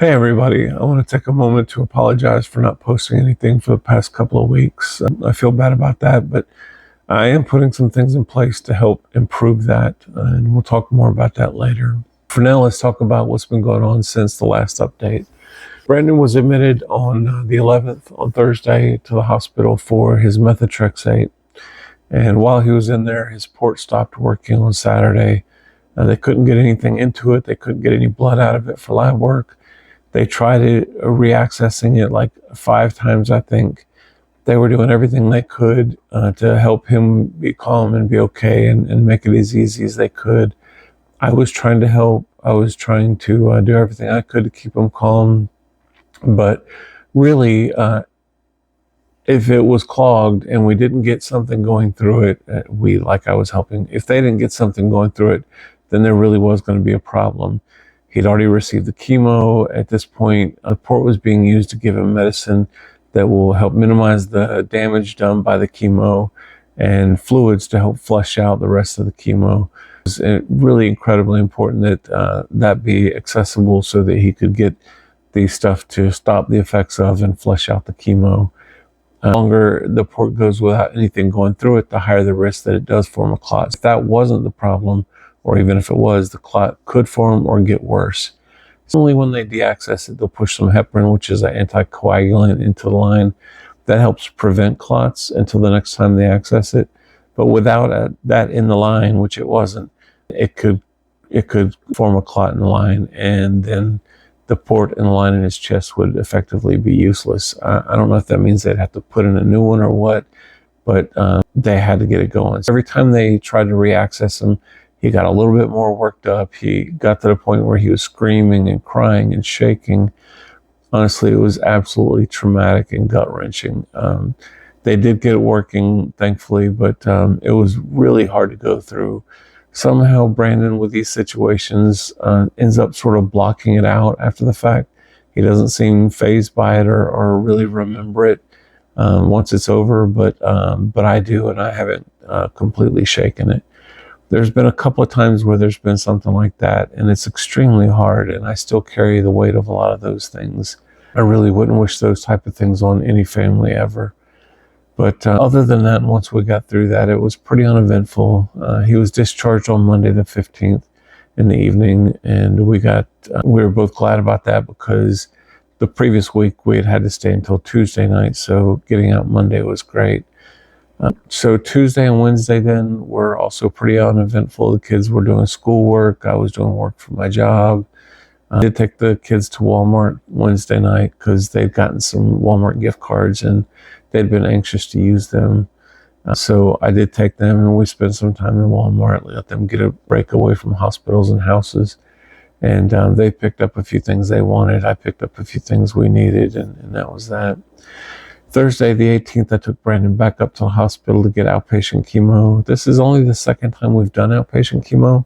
Hey everybody, I want to take a moment to apologize for not posting anything for the past couple of weeks. I feel bad about that, but I am putting some things in place to help improve that, and we'll talk more about that later. For now, let's talk about what's been going on since the last update. Brandon was admitted on the 11th, on Thursday, to the hospital for his methotrexate, and while he was in there, his port stopped working on Saturday. They couldn't get anything into it. They couldn't get any blood out of it for lab work. They tried reaccessing it like 5 times, I think. They were doing everything they could to help him be calm and be okay and make it as easy as they could. I was trying to help. I was trying to do everything I could to keep him calm. But really, if it was clogged and we didn't get something going through it, I was helping. If they didn't get something going through it, then there really was going to be a problem. He'd already received the chemo. At this point, a port was being used to give him medicine that will help minimize the damage done by the chemo, and fluids to help flush out the rest of the chemo. It was really incredibly important that that be accessible so that he could get the stuff to stop the effects of and flush out the chemo. The longer the port goes without anything going through it, the higher the risk that it does form a clot. If that wasn't the problem, or even if it was, the clot could form or get worse. It's only when they deaccess it, they'll push some heparin, which is an anticoagulant, into the line. That helps prevent clots until the next time they access it. But without that in the line, which it wasn't, it could form a clot in the line, and then the port in the line in his chest would effectively be useless. I don't know if that means they'd have to put in a new one or what, but they had to get it going. So every time they tried to reaccess him, he got a little bit more worked up. He got to the point where he was screaming and crying and shaking. Honestly, it was absolutely traumatic and gut-wrenching. They did get it working, thankfully, but it was really hard to go through. Somehow, Brandon, with these situations, ends up sort of blocking it out after the fact. He doesn't seem fazed by it or really remember it once it's over, but I do, and I haven't completely shaken it. There's been a couple of times where there's been something like that, and it's extremely hard, and I still carry the weight of a lot of those things. I really wouldn't wish those type of things on any family ever. But other than that, once we got through that, it was pretty uneventful. He was discharged on Monday the 15th in the evening, and we were both glad about that because the previous week we had to stay until Tuesday night, so getting out Monday was great. So Tuesday and Wednesday then were also pretty uneventful. The kids were doing schoolwork. I was doing work for my job. I did take the kids to Walmart Wednesday night because they'd gotten some Walmart gift cards and they'd been anxious to use them. So I did take them, and we spent some time in Walmart, let them get a break away from hospitals and houses. And they picked up a few things they wanted. I picked up a few things we needed, and that was that. Thursday, the 18th, I took Brandon back up to the hospital to get outpatient chemo. This is only the second time we've done outpatient chemo.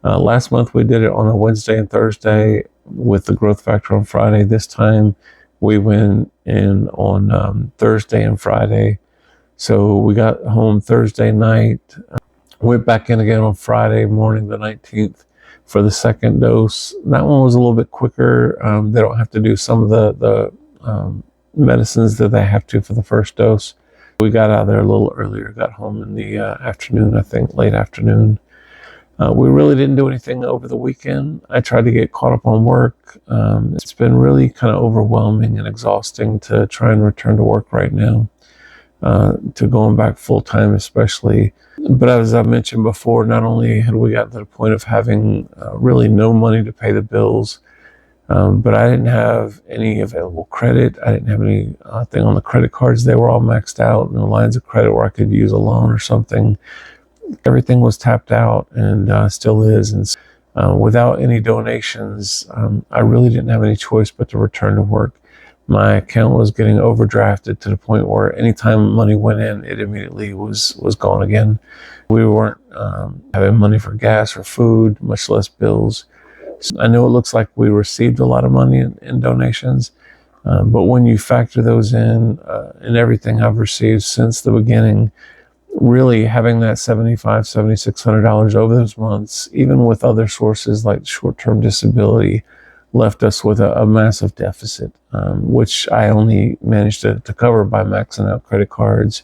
Last month, we did it on a Wednesday and Thursday with the growth factor on Friday. This time, we went in on Thursday and Friday. So we got home Thursday night, went back in again on Friday morning, the 19th, for the second dose. That one was a little bit quicker. They don't have to do some of the medicines that they have to for the first dose. We got out of there a little earlier, got home in the afternoon, I think, late afternoon. We really didn't do anything over the weekend. I tried to get caught up on work. It's been really kind of overwhelming and exhausting to try and return to work right now, to going back full time especially. But as I mentioned before, not only had we gotten to the point of having really no money to pay the bills, but I didn't have any available credit. I didn't have anything on the credit cards. They were all maxed out, no lines of credit where I could use a loan or something. Everything was tapped out, and still is. And without any donations, I really didn't have any choice but to return to work. My account was getting overdrafted to the point where anytime money went in, it immediately was gone again. We weren't having money for gas or food, much less bills. So I know it looks like we received a lot of money in donations, but when you factor those in and everything I've received since the beginning, really having that $7,500, $7,600 over those months, even with other sources like short-term disability, left us with a massive deficit, which I only managed to cover by maxing out credit cards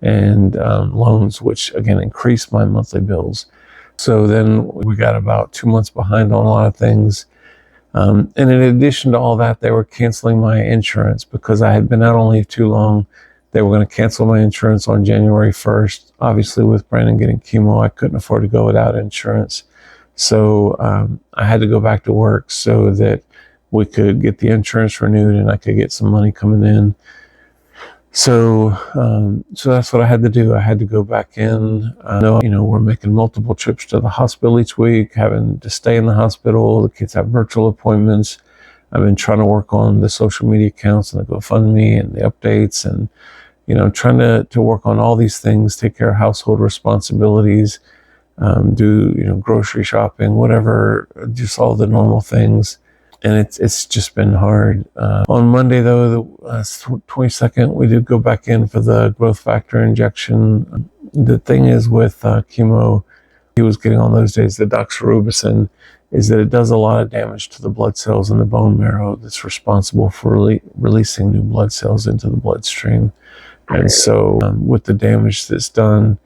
and loans, which again increased my monthly bills. So then we got about 2 months behind on a lot of things. And in addition to all that, they were canceling my insurance because I had been out only too long. They were going to cancel my insurance on January 1st. Obviously, with Brandon getting chemo, I couldn't afford to go without insurance. So I had to go back to work so that we could get the insurance renewed and I could get some money coming in. So that's what I had to do. I had to go back in. I know, we're making multiple trips to the hospital each week, having to stay in the hospital. The kids have virtual appointments. I've been trying to work on the social media accounts and the GoFundMe and the updates and, trying to work on all these things, take care of household responsibilities, do, grocery shopping, whatever, just all the normal things. And it's just been hard. On Monday, though, the 22nd, we did go back in for the growth factor injection. The thing is with chemo, he was getting on those days, the doxorubicin, is that it does a lot of damage to the blood cells in the bone marrow that's responsible for releasing new blood cells into the bloodstream. And so with the damage that's done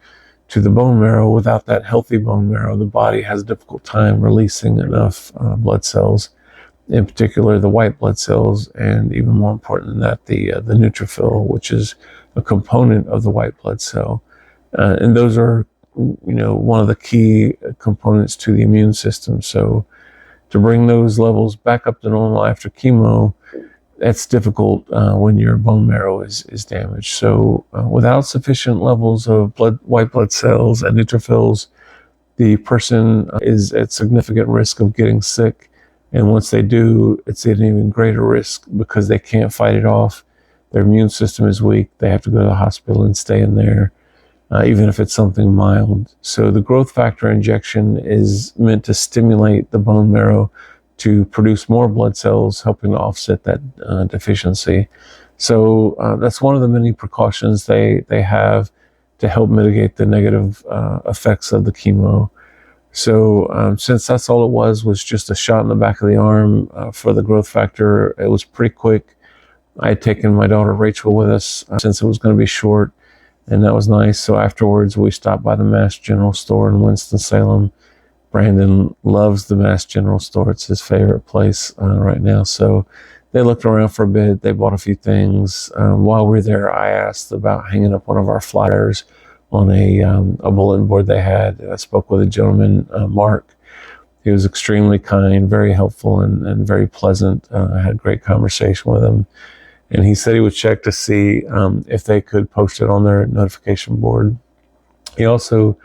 to the bone marrow, without that healthy bone marrow, the body has a difficult time releasing enough blood cells, in particular the white blood cells, and even more important than that, the neutrophil, which is a component of the white blood cell. And those are, one of the key components to the immune system. So to bring those levels back up to normal after chemo, that's difficult when your bone marrow is damaged. So without sufficient levels of white blood cells and neutrophils, the person is at significant risk of getting sick. And once they do, it's an even greater risk because they can't fight it off. Their immune system is weak. They have to go to the hospital and stay in there, even if it's something mild. So the growth factor injection is meant to stimulate the bone marrow to produce more blood cells, helping to offset that deficiency. So that's one of the many precautions they have to help mitigate the negative effects of the chemo. So since that's all it was just a shot in the back of the arm for the growth factor, it was pretty quick. I had taken my daughter Rachel with us since it was going to be short, and that was nice. So afterwards, we stopped by the Mass General store in Winston-Salem. Brandon loves the Mass General store. It's his favorite place right now. So they looked around for a bit. They bought a few things. While we were there, I asked about hanging up one of our flyers on a bulletin board they had. I spoke with a gentleman, Mark. He was extremely kind, very helpful, and very pleasant. I had a great conversation with him. And he said he would check to see if they could post it on their notification board. He also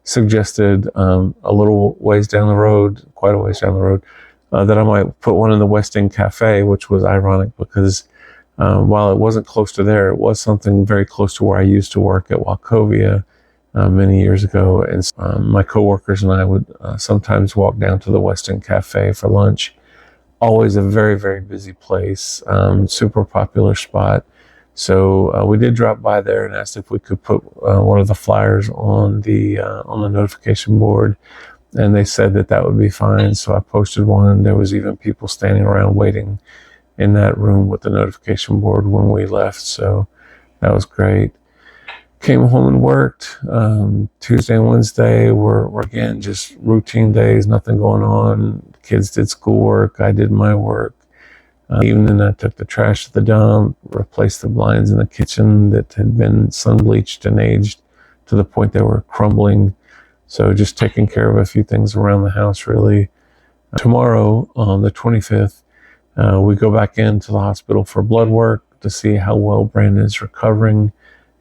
suggested a little ways down the road, quite a ways down the road, that I might put one in the West End Cafe, which was ironic because while it wasn't close to there, it was something very close to where I used to work at Wachovia many years ago. And my coworkers and I would sometimes walk down to the West End Cafe for lunch. Always a very, very busy place, super popular spot. So we did drop by there and asked if we could put one of the flyers on the notification board, and they said that would be fine. So I posted one. There was even people standing around waiting in that room with the notification board when we left. So that was great. Came home and worked. Tuesday and Wednesday were again just routine days, nothing going on. Kids did schoolwork. I did my work. Evening, I took the trash to the dump, replaced the blinds in the kitchen that had been sun bleached and aged to the point they were crumbling. So just taking care of a few things around the house, really. Tomorrow, on the 25th, we go back into the hospital for blood work to see how well Brandon is recovering.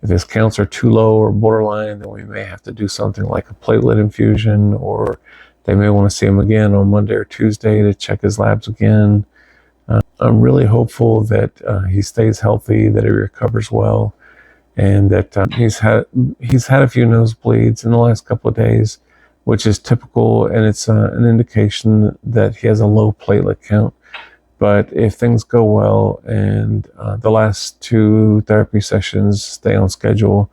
If his counts are too low or borderline, then we may have to do something like a platelet infusion, or they may want to see him again on Monday or Tuesday to check his labs again. I'm really hopeful that he stays healthy, that he recovers well, and that he's had a few nosebleeds in the last couple of days, which is typical, and it's an indication that he has a low platelet count. But if things go well and the last 2 therapy sessions stay on schedule,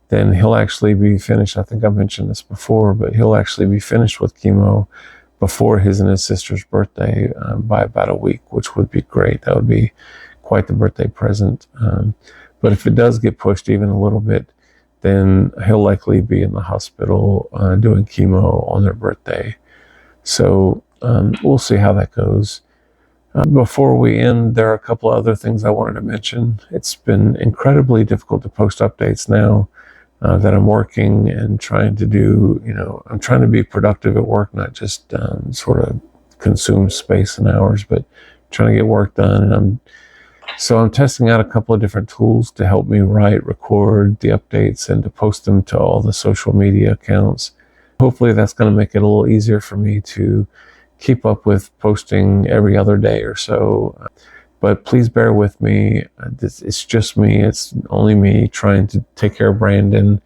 then he'll actually be finished. I think I mentioned this before, but he'll actually be finished with chemo before his and his sister's birthday by about a week, which would be great. That would be quite the birthday present. But if it does get pushed even a little bit, then he'll likely be in the hospital doing chemo on their birthday. So we'll see how that goes. Before we end, there are a couple of other things I wanted to mention. It's been incredibly difficult to post updates now that I'm working and trying to do, I'm trying to be productive at work, not just sort of consume space and hours, but trying to get work done. And I'm testing out a couple of different tools to help me write, record the updates, and to post them to all the social media accounts. Hopefully that's going to make it a little easier for me to keep up with posting every other day or so. But please bear with me. It's just me. It's only me trying to take care of Brandon,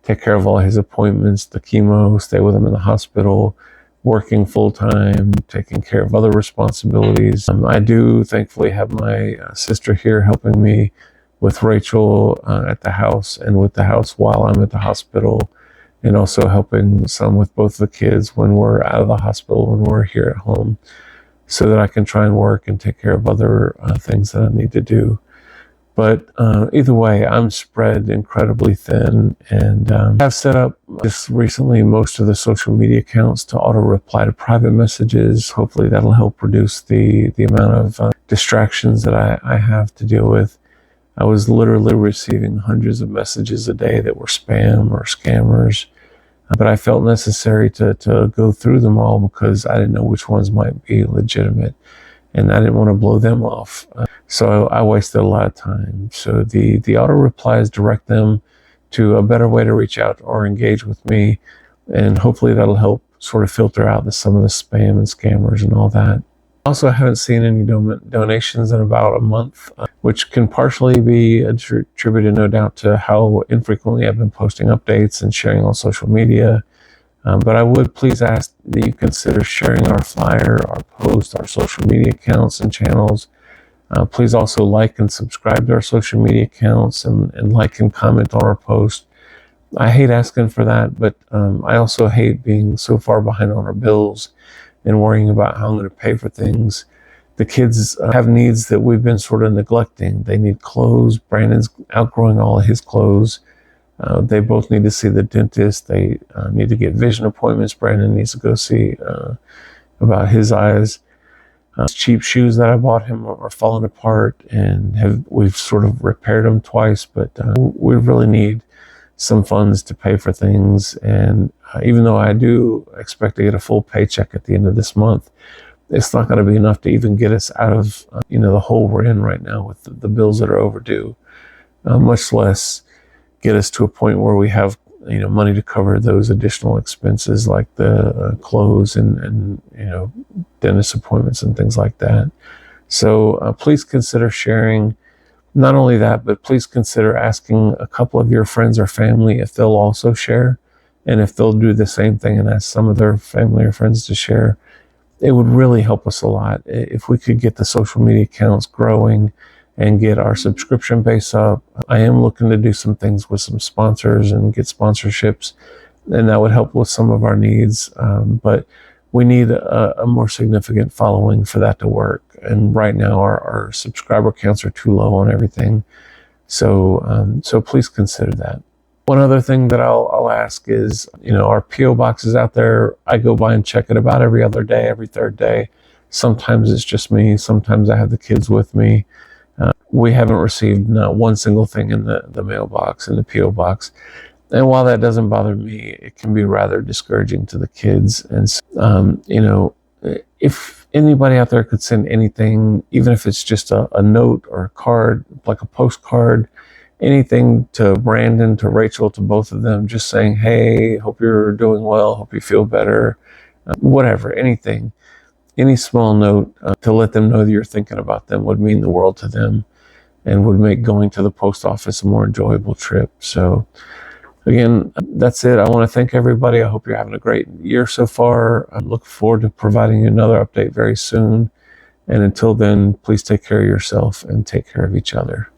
take care of all his appointments, the chemo, stay with him in the hospital, working full-time, taking care of other responsibilities. I do thankfully have my sister here helping me with Rachel at the house and with the house while I'm at the hospital, and also helping some with both the kids when we're out of the hospital and we're here at home, so that I can try and work and take care of other things that I need to do. But either way, I'm spread incredibly thin, and I've set up just recently most of the social media accounts to auto reply to private messages. Hopefully that'll help reduce the amount of distractions that I have to deal with. I was literally receiving hundreds of messages a day that were spam or scammers, but I felt necessary to go through them all because I didn't know which ones might be legitimate, and I didn't want to blow them off. So I wasted a lot of time. So the auto replies direct them to a better way to reach out or engage with me, and hopefully that'll help sort of filter out some of the spam and scammers and all that. Also, I haven't seen any donations in about a month, which can partially be attributed, no doubt, to how infrequently I've been posting updates and sharing on social media. But I would please ask that you consider sharing our flyer, our post, our social media accounts and channels. Please also like and subscribe to our social media accounts and like and comment on our post. I hate asking for that, but I also hate being so far behind on our bills and worrying about how I'm going to pay for things. The kids have needs that we've been sort of neglecting. They need clothes. Brandon's outgrowing all of his clothes. They both need to see the dentist. They need to get vision appointments. Brandon needs to go see about his eyes. Cheap shoes that I bought him are falling apart, and we've sort of repaired them twice, but we really need some funds to pay for things. And even though I do expect to get a full paycheck at the end of this month, it's not going to be enough to even get us out of the hole we're in right now with the bills that are overdue, much less get us to a point where we have money to cover those additional expenses like the clothes and dentist appointments and things like that. So please consider sharing. Not only that, but please consider asking a couple of your friends or family if they'll also share, and if they'll do the same thing and ask some of their family or friends to share. It would really help us a lot if we could get the social media accounts growing and get our subscription base up. I am looking to do some things with some sponsors and get sponsorships, and that would help with some of our needs. But we need a more significant following for that to work. And right now our subscriber counts are too low on everything. So please consider that. One other thing that I'll ask is, our P.O. box is out there. I go by and check it about every other day, every third day. Sometimes it's just me. Sometimes I have the kids with me. We haven't received not one single thing in the mailbox, in the P.O. box. And while that doesn't bother me, it can be rather discouraging to the kids. And, if anybody out there could send anything, even if it's just a note or a card, like a postcard, anything to Brandon, to Rachel, to both of them, just saying, hey, hope you're doing well, hope you feel better, whatever, anything, any small note to let them know that you're thinking about them would mean the world to them and would make going to the post office a more enjoyable trip. So again, that's it. I want to thank everybody. I hope you're having a great year so far. I look forward to providing you another update very soon. And until then, please take care of yourself and take care of each other.